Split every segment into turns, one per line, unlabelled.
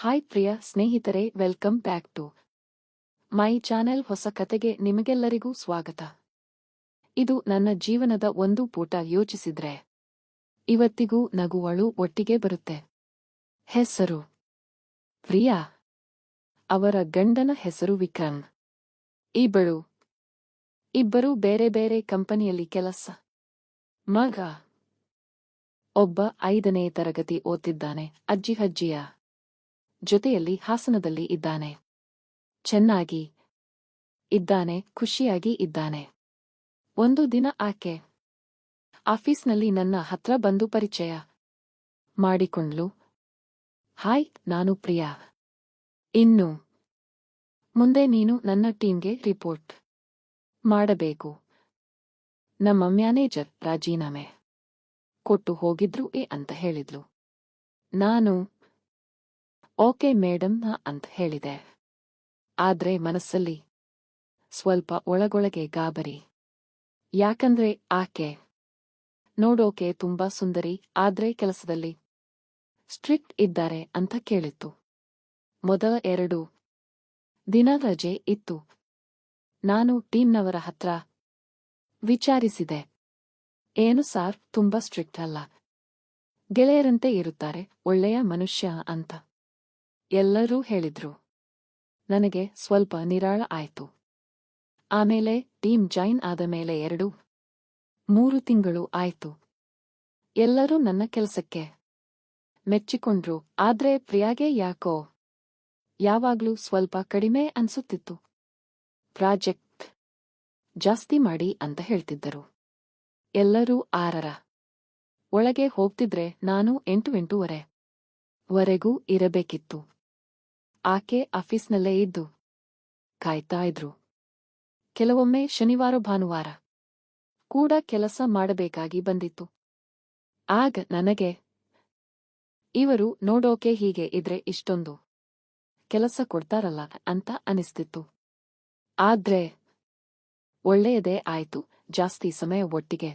Hi ಪ್ರಿಯ ಸ್ನೇಹಿತರೆ, welcome back to my channel. ಹೊಸ ಕತೆಗೆ ನಿಮಗೆಲ್ಲರಿಗೂ ಸ್ವಾಗತ. ಇದು ನನ್ನ ಜೀವನದ ಒಂದು ಪುಟ. ಯೋಚಿಸಿದ್ರೆ ಇವತ್ತಿಗೂ ನಗುವಳು ಒಟ್ಟಿಗೆ ಬರುತ್ತೆ. ಹೆಸರು ಪ್ರಿಯಾ, ಅವರ ಗಂಡನ ಹೆಸರು ವಿಕ್ರಮ್. ಇಬ್ಬರು ಬೇರೆ ಬೇರೆ ಕಂಪನಿಯಲ್ಲಿ ಕೆಲಸ. ಮಗ ಒಬ್ಬ 5ನೇ ತರಗತಿ ಓದ್ತಿದ್ದಾನೆ. ಅಜ್ಜಿಯ ಜೊತೆಯಲ್ಲಿ ಹಾಸನದಲ್ಲಿ ಇದ್ದಾನೆ. ಚೆನ್ನಾಗಿ ಇದ್ದಾನೆ, ಖುಷಿಯಾಗಿ ಇದ್ದಾನೆ. ಒಂದು ದಿನ ಆಕೆ ಆಫೀಸ್ನಲ್ಲಿ ನನ್ನ ಹತ್ರ ಬಂದು ಪರಿಚಯ ಮಾಡಿಕೊಂಡ್ಲು. ಹಾಯ್, ನಾನು ಪ್ರಿಯಾ. ಇನ್ನು ಮುಂದೆ ನೀನು ನನ್ನ ಟೀಮ್ಗೆ ರಿಪೋರ್ಟ್ ಮಾಡಬೇಕು. ನಮ್ಮ ಮ್ಯಾನೇಜರ್ ರಾಜೀನಾಮೆ ಕೊಟ್ಟು ಹೋಗಿದ್ರು ಅಂತ ಹೇಳಿದ್ಲು. ನಾನು ಓಕೆ ಮೇಡಮ್ ಅಂತ ಹೇಳಿದೆ. ಆದ್ರೆ ಮನಸ್ಸಲ್ಲಿ ಸ್ವಲ್ಪ ಒಳಗೊಳಗೆ ಗಾಬರಿ. ಯಾಕಂದ್ರೆ ಆಕೆ ನೋಡೋಕೆ ತುಂಬಾ ಸುಂದರಿ, ಆದ್ರೆ ಕೆಲಸದಲ್ಲಿ ಸ್ಟ್ರಿಕ್ಟ್ ಇದ್ದಾರೆ ಅಂತ ಕೇಳಿತ್ತು. ಮೊದಲ 2 ದಿನ ರಜೆ ಇತ್ತು. ನಾನು ಟೀಮ್ನವರ ಹತ್ರ ವಿಚಾರಿಸಿದೆ. ಏನು ಸಾರ್, ತುಂಬಾ ಸ್ಟ್ರಿಕ್ಟ್ ಅಲ್ಲ, ಗೆಳೆಯರಂತೆ ಇರುತ್ತಾರೆ, ಒಳ್ಳೆಯ ಮನುಷ್ಯ ಅಂತ ಎಲ್ಲರೂ ಹೇಳಿದ್ರು. ನನಗೆ ಸ್ವಲ್ಪ ನಿರಾಳ ಆಯ್ತು. ಆಮೇಲೆ ಟೀಮ್ ಜಾಯಿನ್ ಆದ ಮೇಲೆ 2-3 ತಿಂಗಳು ಆಯ್ತು. ಎಲ್ಲರೂ ನನ್ನ ಕೆಲಸಕ್ಕೆ ಮೆಚ್ಚಿಕೊಂಡ್ರು. ಆದ್ರೆ ಪ್ರಿಯಾಗೆ ಯಾಕೋ ಯಾವಾಗ್ಲೂ ಸ್ವಲ್ಪ ಕಡಿಮೆ ಅನ್ಸುತ್ತಿತ್ತು. ಪ್ರಾಜೆಕ್ಟ್ ಜಾಸ್ತಿ ಮಾಡಿ ಅಂತ ಹೇಳ್ತಿದ್ದರು. ಎಲ್ಲರೂ 6ರ ಒಳಗೆ ಹೋಗ್ತಿದ್ರೆ ನಾನು 8-8:30 ವರೆಗೂ ಇರಬೇಕಿತ್ತು. ಆಕೆ ಆಫೀಸ್ನಲ್ಲೇ ಇದ್ದು ಕಾಯ್ತಾ ಇದ್ರು. ಕೆಲವೊಮ್ಮೆ ಶನಿವಾರ ಭಾನುವಾರ ಕೂಡ ಕೆಲಸ ಮಾಡಬೇಕಾಗಿ ಬಂದಿತ್ತು. ಆಗ ನನಗೆ ಇವರು ನೋಡೋಕೆ ಹೀಗೆ ಇದ್ರೆ ಇಷ್ಟೊಂದು ಕೆಲಸ ಕೊಡ್ತಾರಲ್ಲ ಅಂತ ಅನಿಸ್ತಿತ್ತು. ಆದ್ರೆ ಒಳ್ಳೆಯದೇ ಆಯ್ತು. ಜಾಸ್ತಿ ಸಮಯ ಒಟ್ಟಿಗೆ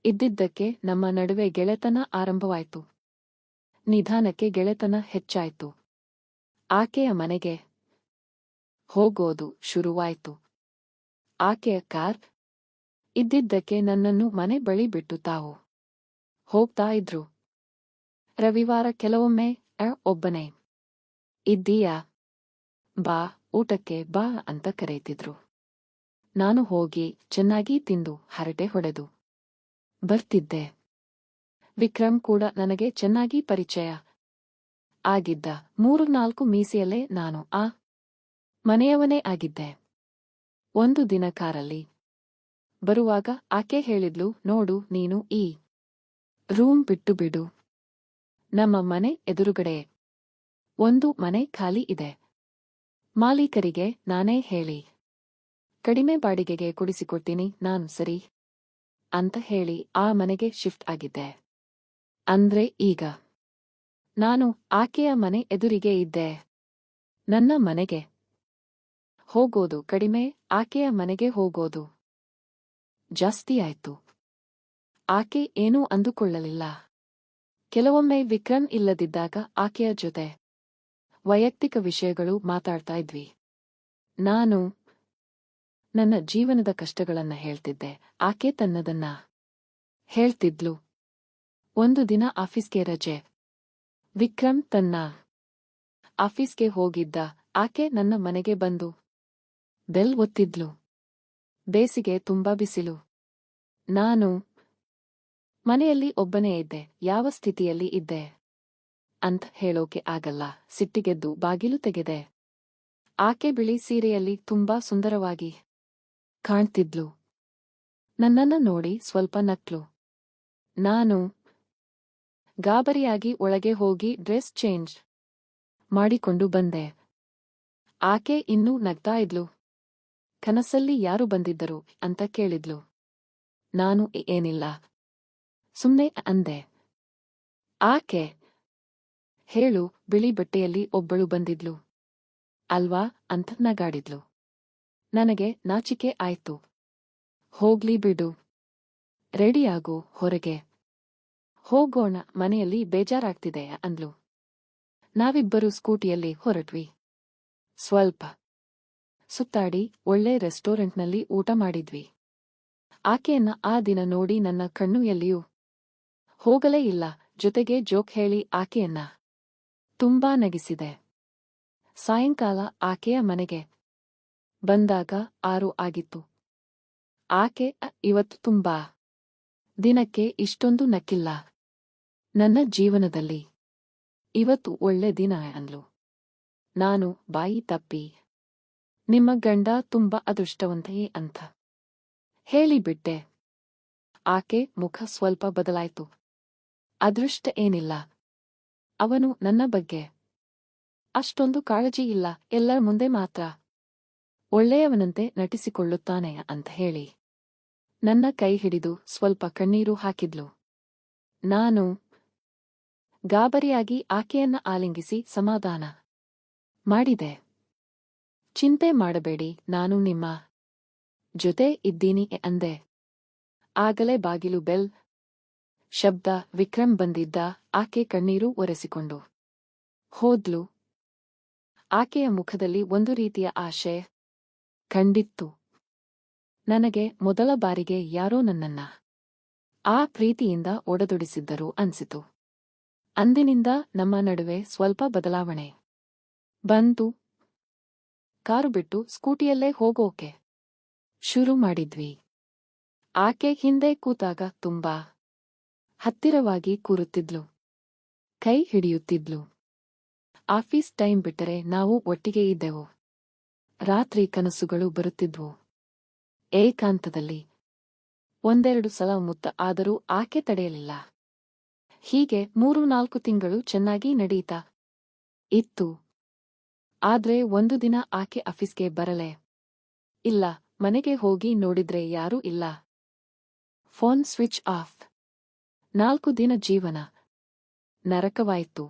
ಇದ್ದಿದ್ದಕ್ಕೆ ನಮ್ಮ ನಡುವೆ ಗೆಳೆತನ ಆರಂಭವಾಯ್ತು. ನಿಧಾನಕ್ಕೆ ಗೆಳೆತನ ಹೆಚ್ಚಾಯ್ತು. ಆಕೆಯ ಮನೆಗೆ ಹೋಗೋದು ಶುರುವಾಯ್ತು. ಆಕೆಯ ಕಾರ್ ಇದ್ದಿದ್ದಕ್ಕೆ ನನ್ನನ್ನು ಮನೆ ಬಳಿ ಬಿಟ್ಟು ತಾವು ಹೋಗ್ತಾ ಇದ್ರು. ರವಿವಾರ ಕೆಲವೊಮ್ಮೆ ಒಬ್ಬನೇ ಇದ್ದೀಯಾ, ಬಾ ಊಟಕ್ಕೆ ಬಾ ಅಂತ ಕರೆಯುತ್ತಿದ್ರು. ನಾನು ಹೋಗಿ ಚೆನ್ನಾಗಿ ತಿಂದು ಹರಟೆ ಹೊಡೆದು ಬರ್ತಿದ್ದೆ. ವಿಕ್ರಮ್ ಕೂಡ ನನಗೆ ಚೆನ್ನಾಗಿ ಪರಿಚಯ ಆಗಿದ್ದ. 3-4 ಮೀಸೆಯಲ್ಲೇ ನಾನು ಆ ಮನೆಯವನೇ ಆಗಿದ್ದೆ. ಒಂದು ದಿನ ಕಾರಲ್ಲಿ ಬರುವಾಗ ಆಕೆ ಹೇಳಿದ್ಲು, ನೋಡು, ನೀನು ಈ ರೂಮ್ ಬಿಟ್ಟು ಬಿಡು. ನಮ್ಮ ಮನೆ ಎದುರುಗಡೆ ಒಂದು ಮನೆ ಖಾಲಿ ಇದೆ. ಮಾಲೀಕರಿಗೆ ನಾನೇ ಹೇಳಿ ಕಡಿಮೆ ಬಾಡಿಗೆಗೆ ಕೊಡಿಸಿಕೊಡ್ತೀನಿ. ನಾನು ಸರಿ ಅಂತ ಹೇಳಿ ಆ ಮನೆಗೆ ಶಿಫ್ಟ್ ಆಗಿದ್ದೆ. ಅಂದ್ರೆ ಈಗ ನಾನು ಆಕೆಯ ಮನೆ ಎದುರಿಗೆ ಇದ್ದೆ. ನನ್ನ ಮನೆಗೆ ಹೋಗೋದು ಕಡಿಮೆ, ಆಕೆಯ ಮನೆಗೆ ಹೋಗೋದು ಜಾಸ್ತಿ ಆಯ್ತು. ಆಕೆ ಏನೂ ಅಂದುಕೊಳ್ಳಲಿಲ್ಲ. ಕೆಲವೊಮ್ಮೆ ವಿಕ್ರಮ್ ಇಲ್ಲದಿದ್ದಾಗ ಆಕೆಯ ಜೊತೆ ವೈಯಕ್ತಿಕ ವಿಷಯಗಳು ಮಾತಾಡ್ತಾ ಇದ್ವಿ. ನಾನು ನನ್ನ ಜೀವನದ ಕಷ್ಟಗಳನ್ನ ಹೇಳ್ತಿದ್ದೆ, ಆಕೆ ತನ್ನದನ್ನ ಹೇಳ್ತಿದ್ಲು. ಒಂದು ದಿನ ಆಫೀಸ್ಗೆ ರಜೆ. ವಿಕ್ರಮ್ ತನ್ನ ಆಫೀಸ್ಗೆ ಹೋಗಿದ್ದ. ಆಕೆ ನನ್ನ ಮನೆಗೆ ಬಂದು ಬೆಲ್ ಒತ್ತಿದ್ಲು. ಬೇಸಿಗೆ ತುಂಬಾ ಬಿಸಿಲು. ನಾನು ಮನೆಯಲ್ಲಿ ಒಬ್ಬನೇ ಇದ್ದೆ. ಯಾವ ಸ್ಥಿತಿಯಲ್ಲಿ ಇದ್ದೆ ಅಂತ ಹೇಳೋಕೆ ಆಗಲ್ಲ. ಸಿಟ್ಟಿಗೆದ್ದು ಬಾಗಿಲು ತೆಗೆದೆ. ಆಕೆ ಬಿಳಿ ಸೀರೆಯಲ್ಲಿ ತುಂಬಾ ಸುಂದರವಾಗಿ ಕಾಣ್ತಿದ್ಲು. ನನ್ನನ್ನ ನೋಡಿ ಸ್ವಲ್ಪ ನಕ್ಲು. ನಾನು ಗಾಬರಿಯಾಗಿ ಒಳಗೆ ಹೋಗಿ ಡ್ರೆಸ್ ಚೇಂಜ್ ಮಾಡಿಕೊಂಡು ಬಂದೆ. ಆಕೆ ಇನ್ನೂ ನಗ್ತಾ ಇದ್ಲು. ಕನಸಲ್ಲಿ ಯಾರು ಬಂದಿದ್ದರು ಅಂತ ಕೇಳಿದ್ಲು. ನಾನು ಏನಿಲ್ಲ, ಸುಮ್ನೆ ಅಂದೆ. ಆಕೆ ಹೇಳು, ಬಿಳಿ ಬಟ್ಟೆಯಲ್ಲಿ ಒಬ್ಬಳು ಬಂದಿದ್ಲು ಅಲ್ವಾ ಅಂತ ನಗಾಡಿದ್ಲು. ನನಗೆ ನಾಚಿಕೆ ಆಯ್ತು. ಹೋಗ್ಲಿ ಬಿಡು, ರೆಡಿಯಾಗು, ಹೊರಗೆ ಹೋಗೋಣ, ಮನೆಯಲ್ಲಿ ಬೇಜಾರಾಗ್ತಿದೆ ಅಂದ್ಲು. ನಾವಿಬ್ಬರು ಸ್ಕೂಟಿಯಲ್ಲಿ ಹೊರಟ್ವಿ. ಸ್ವಲ್ಪ ಸುತ್ತಾಡಿ ಒಳ್ಳೆ ರೆಸ್ಟೋರೆಂಟ್ನಲ್ಲಿ ಊಟ ಮಾಡಿದ್ವಿ. ಆಕೆಯನ್ನ ಆ ದಿನ ನೋಡಿ ನನ್ನ ಕಣ್ಣು ಎಲ್ಲಿಯೂ ಹೋಗಲೇ ಇಲ್ಲ. ಜೊತೆಗೆ ಜೋಕ್ ಹೇಳಿ ಆಕೆಯನ್ನ ತುಂಬಾ ನಗಿಸಿದೆ. ಸಾಯಂಕಾಲ ಆಕೆಯ ಮನೆಗೆ ಬಂದಾಗ 6 ಆಗಿತ್ತು. ಆಕೆ ಇವತ್ತು ತುಂಬಾ ದಿನಕ್ಕೆ ಇಷ್ಟೊಂದು ನಕ್ಕಿಲ್ಲ ನನ್ನ ಜೀವನದಲ್ಲಿ. ಇವತ್ತು ಒಳ್ಳೆ ದಿನ ಅಂದ್ಲು. ನಾನು ಬಾಯಿ ತಪ್ಪಿ ನಿಮ್ಮ ಗಂಡ ತುಂಬಾ ಅದೃಷ್ಟವಂತೆಯೇ ಅಂತ ಹೇಳಿಬಿಟ್ಟೆ. ಆಕೆ ಮುಖ ಸ್ವಲ್ಪ ಬದಲಾಯ್ತು. ಅದೃಷ್ಟ ಏನಿಲ್ಲ, ಅವನು ನನ್ನ ಬಗ್ಗೆ ಅಷ್ಟೊಂದು ಕಾಳಜಿ ಇಲ್ಲ, ಎಲ್ಲರ ಮುಂದೆ ಮಾತ್ರ ಒಳ್ಳೆಯವನಂತೆ ನಟಿಸಿಕೊಳ್ಳುತ್ತಾನೆ ಅಂತ ಹೇಳಿ ನನ್ನ ಕೈ ಹಿಡಿದು ಸ್ವಲ್ಪ ಕಣ್ಣೀರು ಹಾಕಿದ್ಲು. ನಾನು ಗಾಬರಿಯಾಗಿ ಆಕೆಯನ್ನ ಆಲಿಂಗಿಸಿ ಸಮಾಧಾನ ಮಾಡಿದೆ. ಚಿಂತೆ ಮಾಡಬೇಡಿ, ನಾನು ನಿಮ್ಮ ಜೊತೆ ಇದ್ದೀನಿ ಅಂದೆ. ಆಗಲೇ ಬಾಗಿಲು ಬೆಲ್ ಶಬ್ದ. ವಿಕ್ರಮ್ ಬಂದಿದ್ದ. ಆಕೆ ಕಣ್ಣೀರು ಒರೆಸಿಕೊಂಡು ಹೋದ್ಲು. ಆಕೆಯ ಮುಖದಲ್ಲಿ ಒಂದು ರೀತಿಯ ಆಶೆ ಕಂಡಿತ್ತು. ನನಗೆ ಮೊದಲ ಬಾರಿಗೆ ಯಾರೋ ನನ್ನನ್ನ ಆ ಪ್ರೀತಿಯಿಂದ ಒಡದೊಡಿಸಿದ್ದರು ಅನ್ಸಿತು. ಅಂದಿನಿಂದ ನಮ್ಮ ನಡುವೆ ಸ್ವಲ್ಪ ಬದಲಾವಣೆ ಬಂತು. ಕಾರು ಬಿಟ್ಟು ಸ್ಕೂಟಿಯಲ್ಲೇ ಹೋಗೋಕೆ ಶುರು ಮಾಡಿದ್ವಿ. ಆಕೆ ಹಿಂದೆ ಕೂತಾಗ ತುಂಬಾ ಹತ್ತಿರವಾಗಿ ಕೂರುತ್ತಿದ್ಲು, ಕೈ ಹಿಡಿಯುತ್ತಿದ್ಲು. ಆಫೀಸ್ ಟೈಮ್ ಬಿಟ್ಟರೆ ನಾವು ಒಟ್ಟಿಗೆ ಇದ್ದೆವು. ರಾತ್ರಿ ಕನಸುಗಳು ಬರುತ್ತಿದ್ವು ಏಕಾಂತದಲ್ಲಿ. 1-2 ಸಲ ಮುತ್ತ, ಆದರೂ ಆಕೆ ತಡೆಯಲಿಲ್ಲ. ಹೀಗೆ 3-4 ತಿಂಗಳು ಚೆನ್ನಾಗಿ ನಡೀತಾ ಇತ್ತು. ಆದ್ರೆ ಒಂದು ದಿನ ಆಕೆ ಆಫೀಸ್ಗೆ ಬರಲೇ ಇಲ್ಲ. ಮನೆಗೆ ಹೋಗಿ ನೋಡಿದ್ರೆ ಯಾರೂ ಇಲ್ಲ. Phone switch off. 4 ದಿನ ಜೀವನ ನರಕವಾಯಿತು.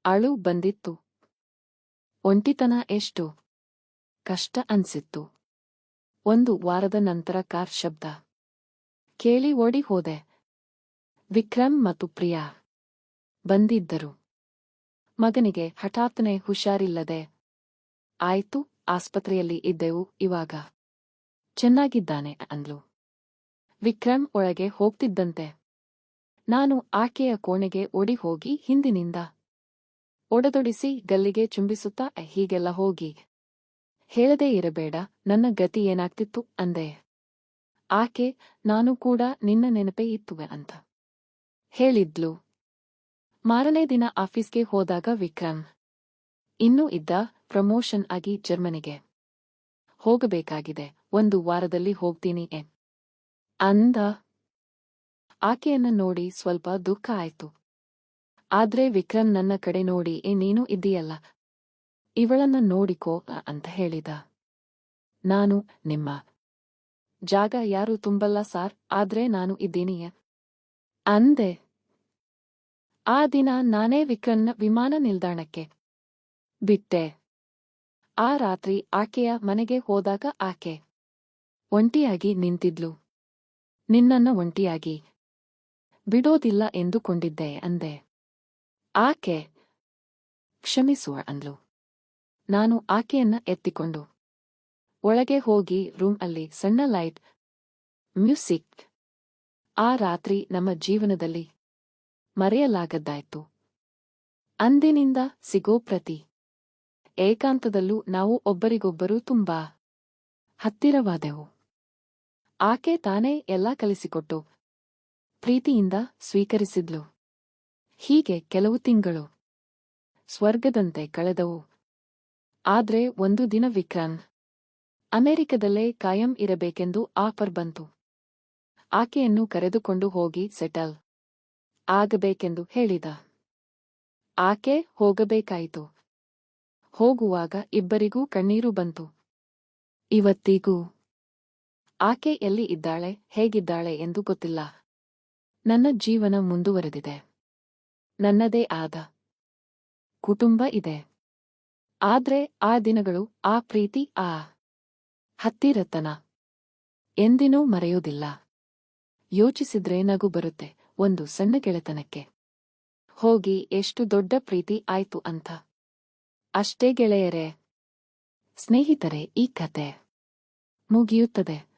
ಅಳು ಬಂದಿತ್ತು. ಒಂಟಿತನ ಎಷ್ಟು ಕಷ್ಟ ಅನ್ಸಿತ್ತು. 1 ವಾರದ ನಂತರ ಕಾರ್ ಶಬ್ದ ಕೇಳಿ ಓಡಿ ಹೋದೆ. ವಿಕ್ರಮ್ ಮತ್ತು ಪ್ರಿಯಾ ಬಂದಿದ್ದರು. ಮಗನಿಗೆ ಹಠಾತ್ತನೆ ಹುಷಾರಿಲ್ಲದೆ ಆಯ್ತು, ಆಸ್ಪತ್ರೆಯಲ್ಲಿ ಇದ್ದೆವು, ಇವಾಗ ಚೆನ್ನಾಗಿದ್ದಾನೆ ಅಂದ್ಲು. ವಿಕ್ರಮ್ ಒಳಗೆ ಹೋಗ್ತಿದ್ದಂತೆ ನಾನು ಆಕೆಯ ಕೋಣೆಗೆ ಓಡಿ ಹೋಗಿ ಹಿಂದಿನಿಂದ ಒಡದೊಡಿಸಿ ಗಲ್ಲಿಗೆ ಚುಂಬಿಸುತ್ತಾ, ಹೀಗೆಲ್ಲ ಹೋಗಿ ಹೇಳದೇ ಇರಬೇಡ, ನನ್ನ ಗತಿ ಏನಾಗ್ತಿತ್ತು ಅಂದೆ. ಆಕೆ ನಾನು ಕೂಡ ನಿನ್ನ ನೆನಪೇ ಇತ್ತುವೆ ಅಂತ ಹೇಳಿದ್ಲು. ಮಾರನೇ ದಿನ ಆಫೀಸ್ಗೆ ಹೋದಾಗ ವಿಕ್ರಮ್ ಇನ್ನೂ ಇದ್ದ. ಪ್ರಮೋಷನ್ ಆಗಿ ಜರ್ಮನಿಗೆ ಹೋಗಬೇಕಾಗಿದೆ, 1 ವಾರದಲ್ಲಿ ಹೋಗ್ತೀನಿ ಅಂದ. ಆಕೆಯನ್ನ ನೋಡಿ ಸ್ವಲ್ಪ ದುಃಖ ಆಯ್ತು. ಆದ್ರೆ ವಿಕ್ರಮ್ ನನ್ನ ಕಡೆ ನೋಡಿ, ನೀನು ಇದ್ದೀಯಲ್ಲ, ಇವಳನ್ನ ನೋಡಿಕೋ ಅಂತ ಹೇಳಿದ. ನಾನು ನಿಮ್ಮ ಜಾಗ ಯಾರು ತುಂಬಲ್ಲ ಸಾರ್, ಆದ್ರೆ ನಾನು ಇದ್ದೀನಿ ಅಂದೆ. ಆ ದಿನ ನಾನೇ ವಿಕ್ರಮ್ನ ವಿಮಾನ ನಿಲ್ದಾಣಕ್ಕೆ ಬಿಟ್ಟೆ. ಆ ರಾತ್ರಿ ಆಕೆಯ ಮನೆಗೆ ಹೋದಾಗ ಆಕೆ ಒಂಟಿಯಾಗಿ ನಿಂತಿದ್ಲು. ನಿನ್ನನ್ನ ಒಂಟಿಯಾಗಿ ಬಿಡೋದಿಲ್ಲ ಎಂದುಕೊಂಡಿದ್ದೆ ಅಂದೆ. ಆಕೆ ಕ್ಷಮಿಸುವ ಅಂದ್ಲು. ನಾನು ಆಕೆಯನ್ನ ಎತ್ತಿಕೊಂಡು ಒಳಗೆ ಹೋಗಿ ರೂಮ್ ಅಲ್ಲಿ ಸಣ್ಣ ಲೈಟ್, ಮ್ಯೂಸಿಕ್. ಆ ರಾತ್ರಿ ನಮ್ಮ ಜೀವನದಲ್ಲಿ ಮರೆಯಲಾಗದ್ದಾಯ್ತು. ಅಂದಿನಿಂದ ಸಿಗೋ ಪ್ರತಿ ಏಕಾಂತದಲ್ಲೂ ನಾವು ಒಬ್ಬರಿಗೊಬ್ಬರು ತುಂಬಾ ಹತ್ತಿರವಾದೆವು. ಆಕೆ ತಾನೇ ಎಲ್ಲ ಕಲಿಸಿಕೊಟ್ಟು ಪ್ರೀತಿಯಿಂದ ಸ್ವೀಕರಿಸಿದ್ಲು. ಹೀಗೆ ಕೆಲವು ತಿಂಗಳು ಸ್ವರ್ಗದಂತೆ ಕಳೆದವು. ಆದ್ರೆ ಒಂದು ದಿನ ವಿಕ್ರಮ್ ಅಮೆರಿಕದಲ್ಲೇ ಕಾಯಂ ಇರಬೇಕೆಂದು ಆಫರ್ ಬಂತು. ಆಕೆಯನ್ನು ಕರೆದುಕೊಂಡು ಹೋಗಿ ಸೆಟಲ್ ಆಗಬೇಕೆಂದು ಹೇಳಿದ. ಆಕೆ ಹೋಗಬೇಕಾಯಿತು. ಹೋಗುವಾಗ ಇಬ್ಬರಿಗೂ ಕಣ್ಣೀರು ಬಂತು. ಇವತ್ತಿಗೂ ಆಕೆ ಎಲ್ಲಿ ಇದ್ದಾಳೆ, ಹೇಗಿದ್ದಾಳೆ ಎಂದು ಗೊತ್ತಿಲ್ಲ. ನನ್ನ ಜೀವನ ಮುಂದುವರೆದಿದೆ. ನನ್ನದೇ ಆದ ಕುಟುಂಬ ಇದೆ. ಆದ್ರೆ ಆ ದಿನಗಳು, ಆ ಪ್ರೀತಿ, ಆ ಹತ್ತಿರತನ ಎಂದಿನೂ ಮರೆಯೋದಿಲ್ಲ. ಯೋಚಿಸಿದ್ರೆ ನಗು ಬರುತ್ತೆ. ಒಂದು ಸಣ್ಣ ಗೆಳೆತನಕ್ಕೆ ಹೋಗಿ ಎಷ್ಟು ದೊಡ್ಡ ಪ್ರೀತಿ ಆಯ್ತು ಅಂತ. ಅಷ್ಟೇ ಗೆಳೆಯರೇ. ಸ್ನೇಹಿತರೆ, ಈ ಕತೆ ಮುಗಿಯುತ್ತದೆ.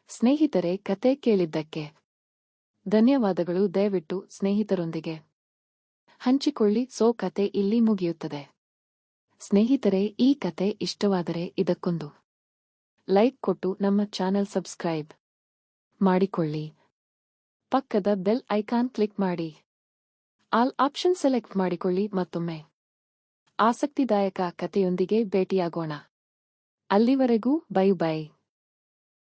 ಸ್ನೇಹಿತರೆ, ಕತೆ ಕೇಳಿದ್ದಕ್ಕೆ ಧನ್ಯವಾದಗಳು. ದಯವಿಟ್ಟು ಸ್ನೇಹಿತರೊಂದಿಗೆ ಹಂಚಿಕೊಳ್ಳಿ. ಕತೆ ಇಲ್ಲಿ ಮುಗಿಯುತ್ತದೆ. ಸ್ನೇಹಿತರೆ, ಈ ಕತೆ ಇಷ್ಟವಾದರೆ ಇದಕ್ಕೊಂದು ಲೈಕ್ ಕೊಟ್ಟು ನಮ್ಮ ಚಾನೆಲ್ ಸಬ್ಸ್ಕ್ರೈಬ್ ಮಾಡಿಕೊಳ್ಳಿ. ಪಕ್ಕದ ಬೆಲ್ ಐಕಾನ್ ಕ್ಲಿಕ್ ಮಾಡಿ ಆಲ್ ಆಪ್ಷನ್ ಸೆಲೆಕ್ಟ್ ಮಾಡಿಕೊಳ್ಳಿ. ಮತ್ತೊಮ್ಮೆ ಆಸಕ್ತಿದಾಯಕ ಕಥೆಯೊಂದಿಗೆ ಭೇಟಿಯಾಗೋಣ. ಅಲ್ಲಿವರೆಗೂ ಬೈ ಬೈ.